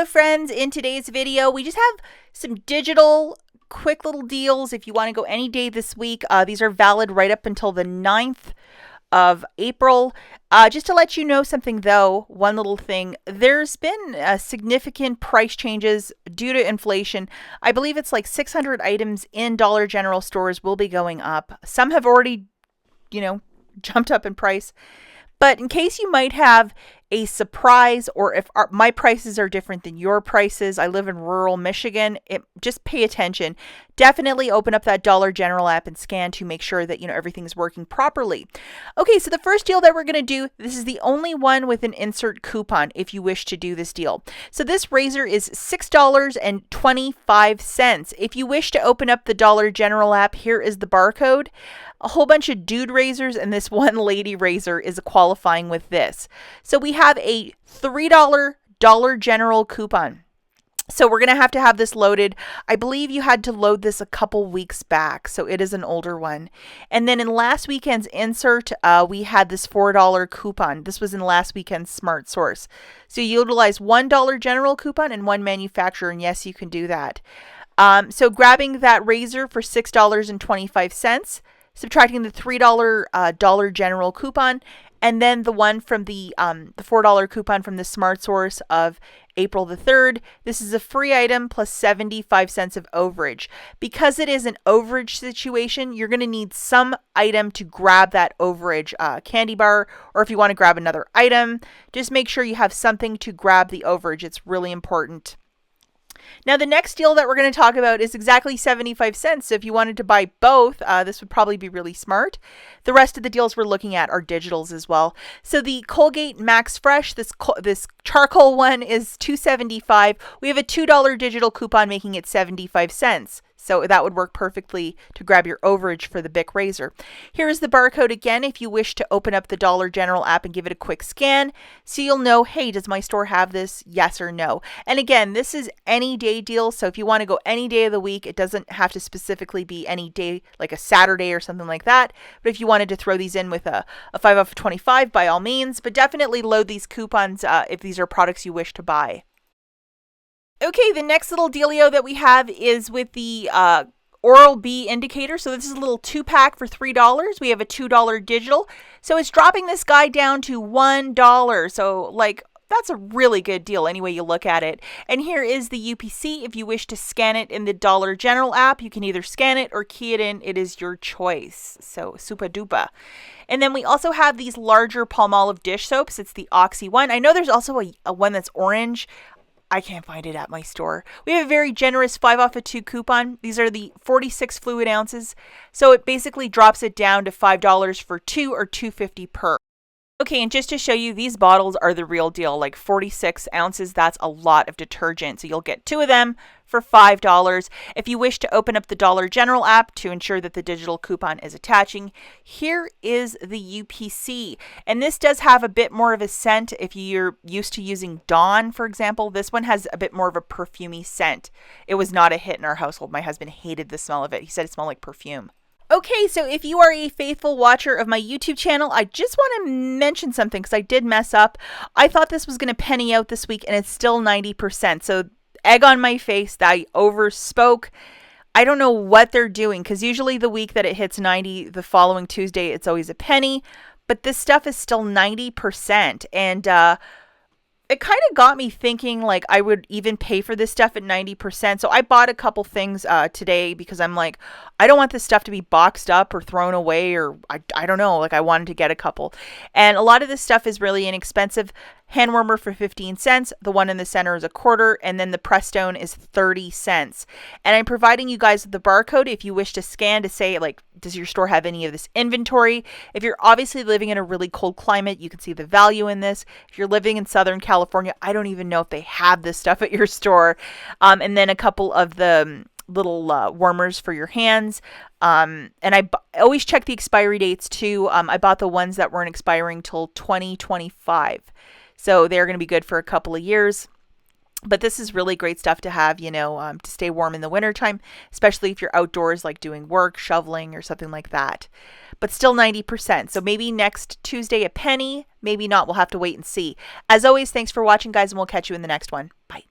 Hello friends, in today's video we just have some digital quick little deals if you want to go any day this week. These are valid right up until the 9th of April. Just to let you know something though, one little thing, there's been significant price changes due to inflation. I believe it's like 600 items in Dollar General stores will be going up. Some have already, jumped up in price. But in case you might have a surprise, or if my prices are different than your prices, I live in rural Michigan, just pay attention. Definitely open up that Dollar General app and scan to make sure that everything's working properly. Okay, so the first deal that we're going to do, this is the only one with an insert coupon if you wish to do this deal. So this razor is $6.25. If you wish to open up the Dollar General app, here is the barcode. A whole bunch of dude razors and this one lady razor is qualifying with this. So we have a $3 Dollar General coupon. So we're going to have this loaded. I believe you had to load this a couple weeks back, so it is an older one. And then in last weekend's insert, we had this $4 coupon. This was in last weekend's Smart Source. So you utilize one Dollar General coupon and one manufacturer, and yes, you can do that. So grabbing that razor for $6.25, subtracting the $3 Dollar General coupon, and then the one from the $4 coupon from the Smart Source of April the 3rd. This is a free item plus 75 cents of overage. Because it is an overage situation, you're going to need some item to grab that overage candy bar, or if you want to grab another item, just make sure you have something to grab the overage. It's really important. Now, the next deal that we're going to talk about is exactly 75 cents. So if you wanted to buy both, this would probably be really smart. The rest of the deals we're looking at are digitals as well. So the Colgate Max Fresh, this charcoal one is $2.75. We have a $2 digital coupon making it 75 cents. So that would work perfectly to grab your overage for the Bic razor. Here is the barcode again if you wish to open up the Dollar General app and give it a quick scan so you'll know, hey, does my store have this? Yes or no. And again, this is any day deal. So if you want to go any day of the week, it doesn't have to specifically be any day, like a Saturday or something like that. But if you wanted to throw these in with a 5 off of 25, by all means, but definitely load these coupons if these are products you wish to buy. Okay, the next little dealio that we have is with the Oral-B indicator. So this is a little 2-pack for $3. We have a $2 digital. So it's dropping this guy down to $1. So that's a really good deal any way you look at it. And here is the UPC. If you wish to scan it in the Dollar General app, you can either scan it or key it in. It is your choice. So super duper. And then we also have these larger Palmolive dish soaps. It's the Oxy one. I know there's also a one that's orange. I can't find it at my store. We have a very generous 5 off of 2 coupon. These are the 46 fluid ounces. So it basically drops it down to $5 for 2 or $2.50 per. Okay, and just to show you, these bottles are the real deal, like 46 ounces. That's a lot of detergent. So you'll get 2 of them for $5. If you wish to open up the Dollar General app to ensure that the digital coupon is attaching, here is the UPC. And this does have a bit more of a scent. If you're used to using Dawn, for example, this one has a bit more of a perfumey scent. It was not a hit in our household. My husband hated the smell of it. He said it smelled like perfume. Okay, so if you are a faithful watcher of my YouTube channel, I just want to mention something because I did mess up. I thought this was going to penny out this week and it's still 90%. So egg on my face that I overspoke. I don't know what they're doing because usually the week that it hits 90, the following Tuesday, it's always a penny. But this stuff is still 90%. And it kind of got me thinking like I would even pay for this stuff at 90%. So I bought a couple things today because I'm like, I don't want this stuff to be boxed up or thrown away, or I don't know, like I wanted to get a couple. And a lot of this stuff is really inexpensive. Hand warmer for 15 cents. The one in the center is a quarter, and then the Prestone is 30 cents. And I'm providing you guys with the barcode if you wish to scan to say, like, does your store have any of this inventory? If you're obviously living in a really cold climate, you can see the value in this. If you're living in Southern California, I don't even know if they have this stuff at your store. And then a couple of the little warmers for your hands. And I always check the expiry dates too. I bought the ones that weren't expiring till 2025. So they're going to be good for a couple of years. But this is really great stuff to have, to stay warm in the wintertime, especially if you're outdoors, like doing work, shoveling, or something like that. But still 90%. So maybe next Tuesday a penny, maybe not. We'll have to wait and see. As always, thanks for watching, guys, and we'll catch you in the next one. Bye.